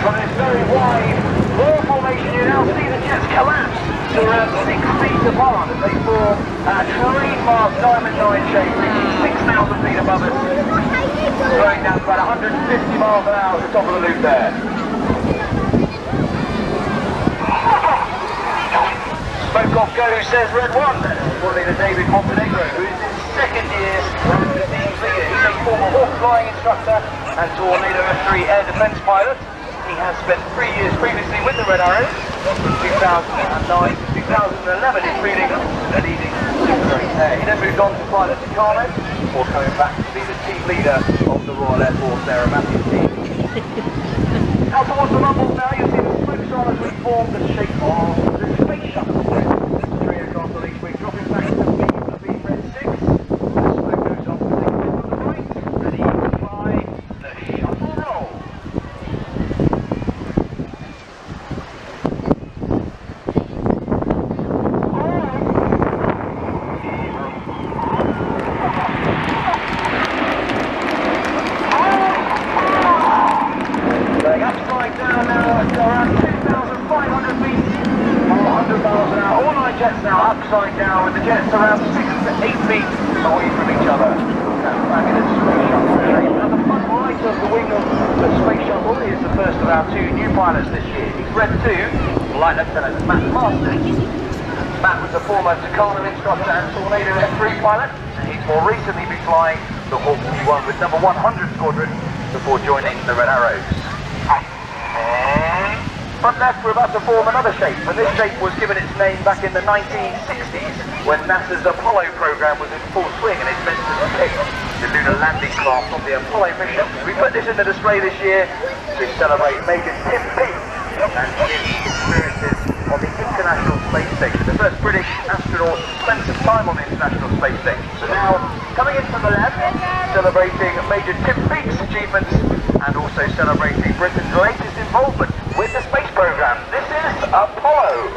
from this very wide wall formation, you now see the jets collapse to around 6 feet apart as they form a trademark diamond line shape, reaching 6,000 feet above us, slowing down to about 150 miles an hour at the top of the loop there. Smoke off go, says Red 1. Coordinator David Montenegro, who is his second year as the team's leader. He's a former Hawk flying instructor and Tornado F3 air defense pilot. He has spent 3 years previously with the Red Arrows, from 2009 to 2011, including the leading Super 8 air. He then moved on to pilot Tucano, before coming back to be the team leader of the Royal Air Force aerobatic team. Now towards the rumbles now, you see the smoke sign as we form the shape of the space shuttle. 3 across the leash, we're dropping back to the red 6. The smoke goes off the signal to the right, ready to fly the shuttle roll. Jets now upside down with the jets around 6 to 8 feet away from each other. That fabulous space shuttle shape. Now the front right of the wing of the space shuttle is the first of our 2 new pilots this year. He's Red 2, Flight Lieutenant Matt Masters. Matt was a former Tucano instructor and Tornado F3 pilot, and he's more recently been flying the Hawk P1 with number 100 Squadron before joining the Red Arrows. Front left, we're about to form another shape, and this shape was given its name back in the 1960s when NASA's Apollo program was in full swing and it's meant to depict the lunar landing craft on the Apollo mission. We put this in the display this year to celebrate Major Tim Peake and his experiences on the International Space Station. The first British astronaut spent some time on the International Space Station. So now, coming in from the left, celebrating Major Tim Peake's achievements and also celebrating Britain's latest involvement with the space program. This is Apollo.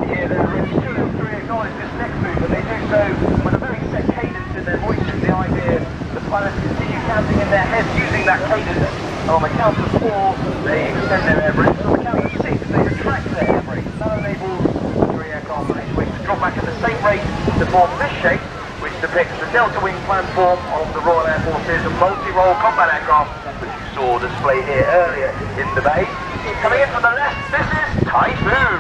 Here they're in 2 and 3 acknowledge this next move, and they do so with a very set cadence in their voices. The idea the pilots continue counting in their heads using that cadence. On the count of 4, they extend their air brakes. On the count of 6, they retract their air brakes. That enables the 3 aircraft on each wing to drop back at the same rate to form this shape, which depicts the delta wing platform of the Royal Air Force's multi-role combat aircraft, which you saw displayed here earlier in the bay. Coming in from the left, this is Typhoon.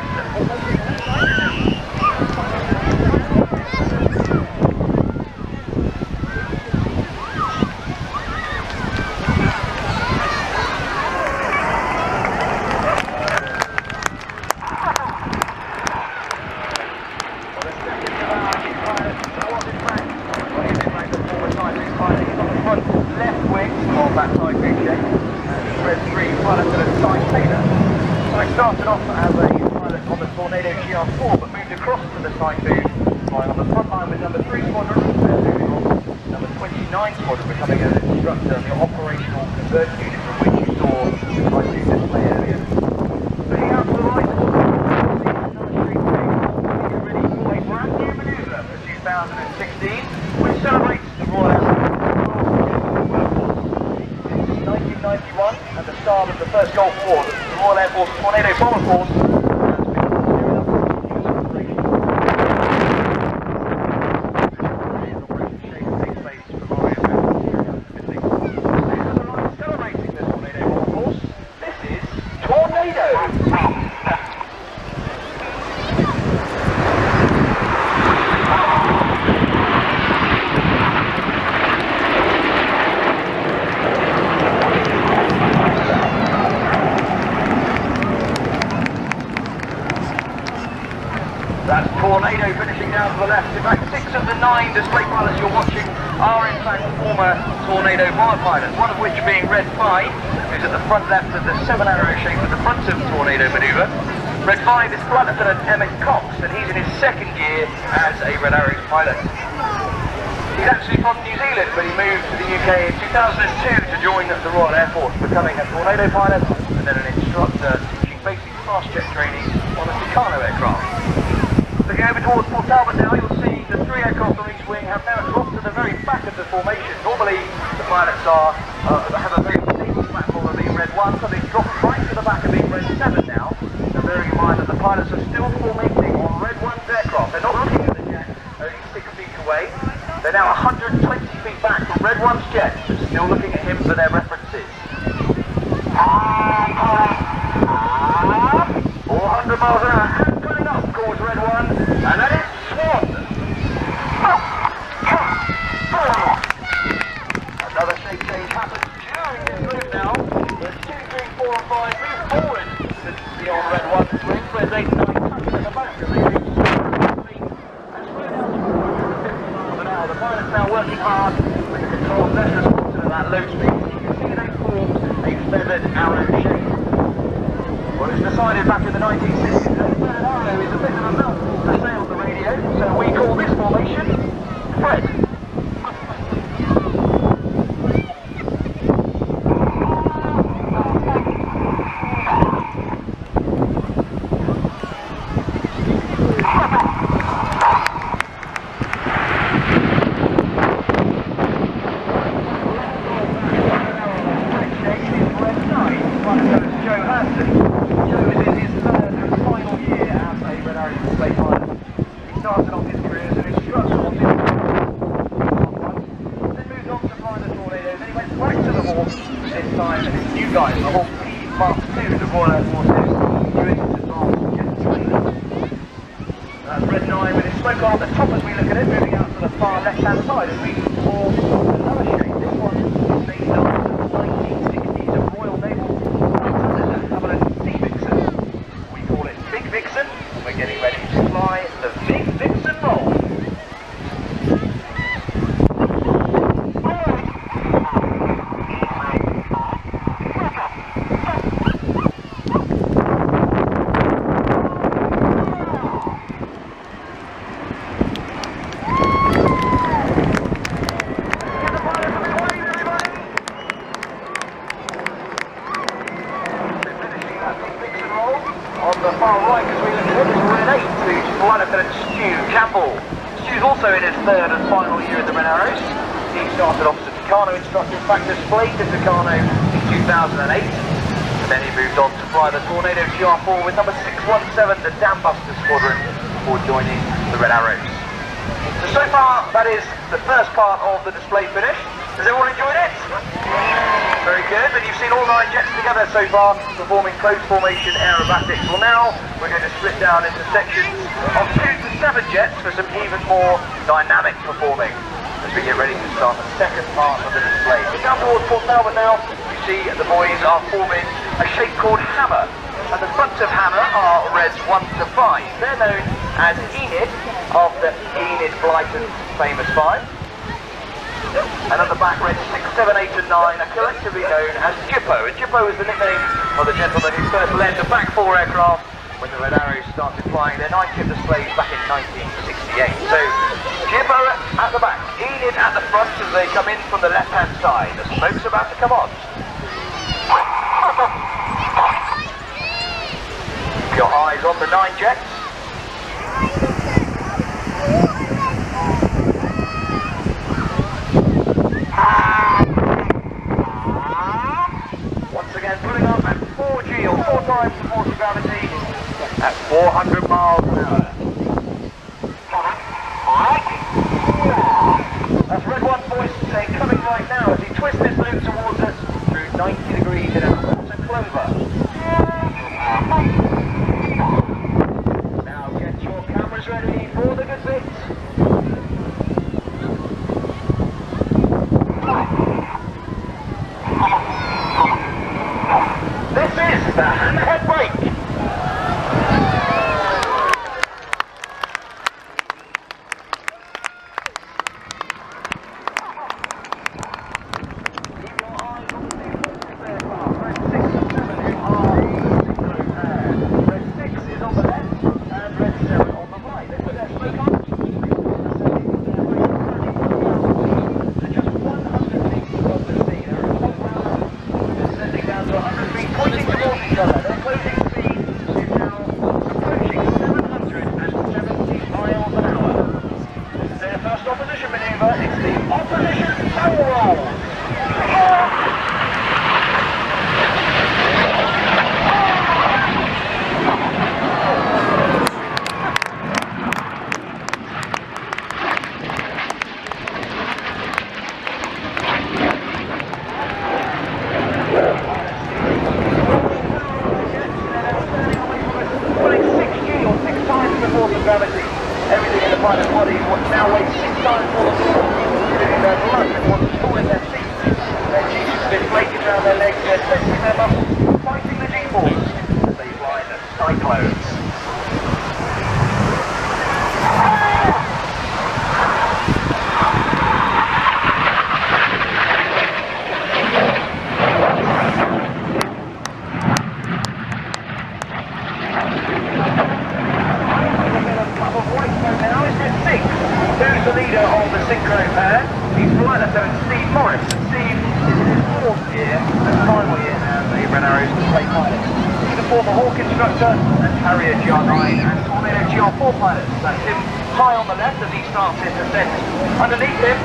I started off as a pilot on the Tornado GR4, but moved across to the Typhoon, flying on the front line with number 3 Squadron, moving on number 29 Squadron, becoming an instructor in the operational conversion unit from which you saw the Typhoon display earlier. Spinning out to the right, another street thing, getting ready for a brand new manoeuvre for 2016, which celebrates the Royal Air Force. 1991 and the start of the first Gulf War, the Royal Air Force Tornado Bomber Force has been gearing up for use operation. Operation Shade takes place from our aircraft here in the Middle East. Celebrating the Tornado Bomber Force, this is Tornado! That's Tornado finishing down to the left. In fact, 6 of the 9 display pilots you're watching are in fact former Tornado bomber pilots, one of which being Red 5, who's at the front left of the 7-arrow shape at the front of Tornado manoeuvre. Red 5 is Flight Lieutenant Emmett Cox, and he's in his second year as a Red Arrows pilot. He's actually from New Zealand, but he moved to the UK in 2002 to join the Royal Air Force, becoming a Tornado pilot and then an instructor teaching basic fast jet training on a Tucano aircraft. Looking over towards Port Talbot now, you'll see the 3 aircraft on each wing have now dropped to the very back of the formation. Normally, the pilots have a very stable platform of being Red 1, so they've dropped right to the back of being Red 7 now. So bearing in mind that the pilots are still formating on Red 1's aircraft. They're not looking at the jet, only 6 feet away. They're now 120 feet back from Red 1's jet, but still looking at him for their references. 400 miles an hour and coming up towards Red 1, and that is Swan. Another shape change happens during this move now. The 2, 3, 4 and 5 move forward to the old Red 1 swing, where 8 and 9 touch at the back as they reach 6 feet and slow down to 150 miles an hour. The pilot's now working hard with the controls less responsive at that low speed. You can see they formed a feathered arrow shape. Well, it's decided back in the 1960s that a feathered arrow is a bit of a mouthful to say on the radio, so we call this formation Fred. Also in his 3rd and final year at the Red Arrows. He started off as a Tucano instructor, in fact displayed the Tucano in 2008, and then he moved on to fly the Tornado GR4 with number 617, the Dam Buster Squadron, before joining the Red Arrows. So far, that is the first part of the display finished. Has everyone enjoyed it? Very good, and you've seen all 9 jets together so far, performing close formation aerobatics. Well now, we're going to split down into sections of 2 to 7 jets for some even more dynamic performing as we get ready to start the second part of the display. We're down towards Port Talbot now. You see the boys are forming a shape called Hammer, and the fronts of Hammer are Reds 1 to 5. They're known as Enid, after Enid Blyton's famous 5. And at the back, Reds 6, 7, 8 and 9 are collectively known as Jippo. And Jippo is the nickname of the gentleman who first led the back 4 aircraft when the Red Arrows started flying their 9-ship displays back in 1968. So, Jippo at the back, Enid at the front as they come in from the left-hand side. The smoke's about to come on. Keep your eyes on the 9 jets. Once again, pulling up at 4G, or 4 times the force of gravity, at 400 miles an hour. That's Red 1 voice saying coming right now as he twists his loop towards us through 90 degrees in a quarter clover. Now get your cameras ready for the good bits. This is the hammerhead brake. Keep your eyes on the forces aircraft. Red 6 and 7 who are the synchro pair. Red 6 is on the left and Red 7 on the right. They put their smoke on. around their legs, they're testing their muscles, fighting the G-force as they fly the cyclones. Who's the leader of the synchro pair? He's flight lieutenant Steve Morris. Steve is in his 4th year and final year now as a Red Arrows display pilot. He's a former Hawk instructor and Harrier GR9 and Tornado GR4 pilot. That's him high on the left as he starts his descent. Underneath him,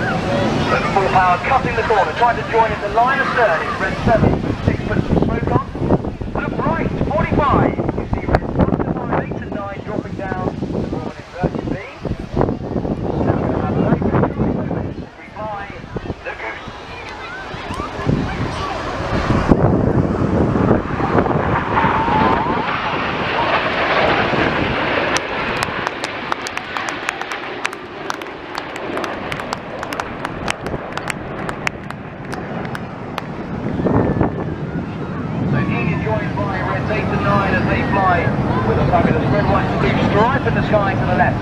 at full power, cutting the corner, trying to join in the line of stern. It's Red 7, 6 puts some smoke on. Look right, 45. You see Red 1 to 5, 8 and 9 dropping down to form an inverted V. With a fabulous red, white and blue stripe in the sky to the left.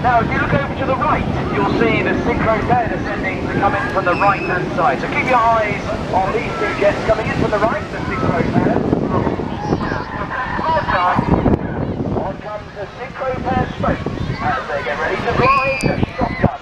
Now if you look over to the right, you'll see the synchro pair descending to come in from the right hand side. So keep your eyes on these two jets coming in from the right, the synchro pair. On comes the synchro pair smoke as they get ready to fly the shotgun.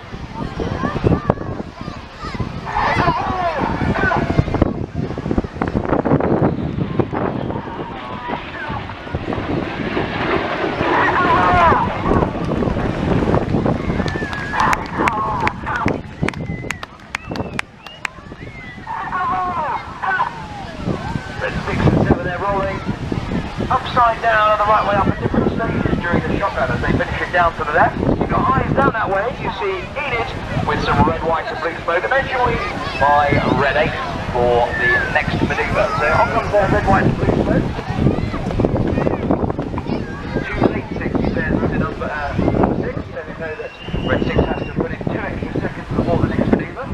Upside down and the right way up at different stages during the shotgun as they finish it down to the left. You've got eyes down that way, you see Enid with some red, white and blue smoke, and then joined by Red 8 for the next manoeuvre. So on comes their red, white and blue smoke. 286 says to number 6, so we know that Red 6 has to put in 2 extra seconds before the next manoeuvre.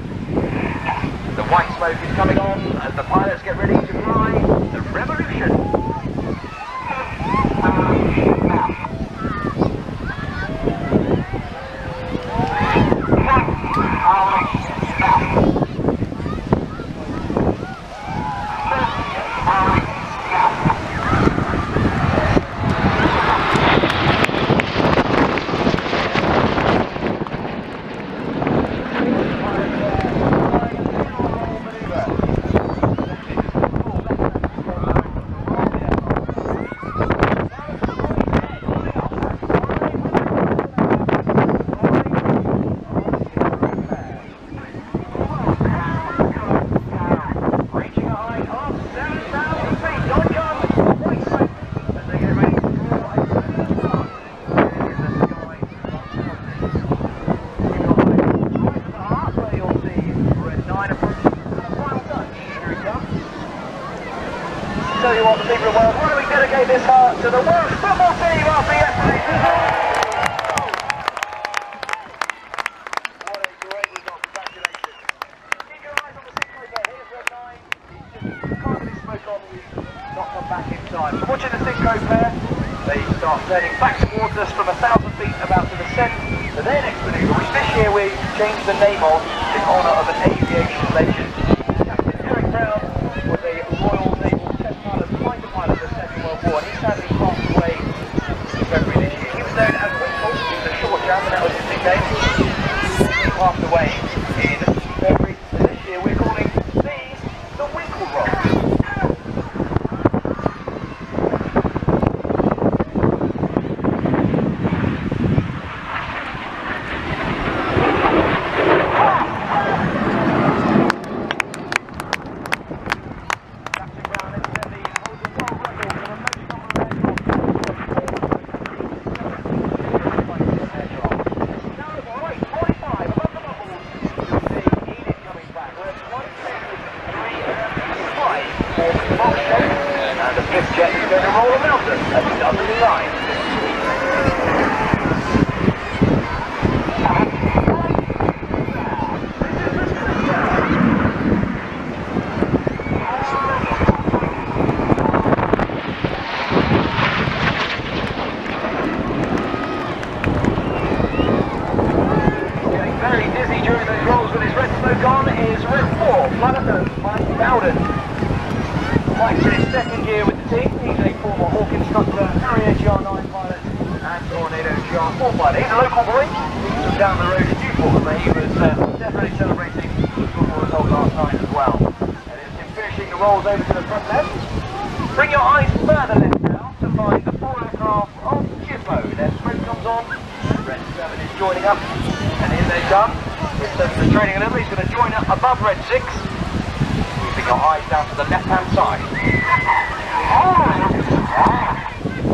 The white smoke is coming on as the pilots get ready to fly the Revolution. Tell you what, the people of Wales, why don't we dedicate this heart to the Welsh football team after yesterday's result? What a great result, congratulations. Keep your eyes on the synchro pair, here's Red 9, he's just can't get his smoke on, he's not come back in time. So watching the synchro pair, they start turning back towards us from 1,000 feet about to descend to their next manoeuvre, which this year we changed the name of in honour of an aviation legend. Captain Eric Brown was a Royal Naval test pilot, fighter pilot of the Second World War, and he sadly passed away in February this year. He was known as Winkle, he was a short jump, and that was his nickname. He passed away in February this year. We're calling these the Winkle Rocks. is red 4, Flanagan, Mike Bowden. Mike's in his second year with the team. He's a former Hawk instructor, Harrier GR9 pilot, and Tornado GR4 pilot. He's a local boy from down the road in Newport, but he was definitely celebrating the football result last night as well. And it's him finishing the rolls over to the front left. Bring your eyes further left now to find the full aircraft of Jippo. Their smoke comes on, Red 7 is joining up, and in they come. With the training level, he's going to join up above Red 6. Keeping your eyes down to the left-hand side.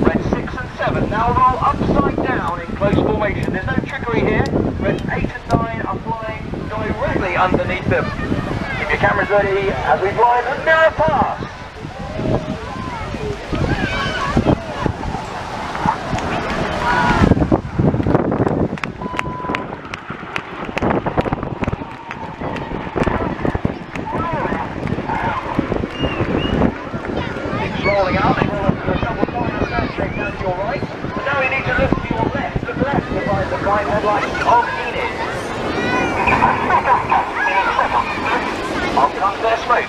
Red 6 and 7 now roll upside down in close formation. There's no trickery here. Red 8 and 9 are flying directly underneath them. Keep your cameras ready as we fly the mirror pass. Rolling out, they roll up to a double final stand shape down to your right. But now you need to look to your left to find the flying headlights of Enid. On comes their smoke.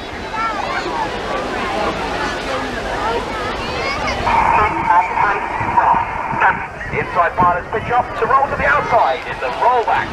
Inside pilots pitch up to roll to the outside in the rollback.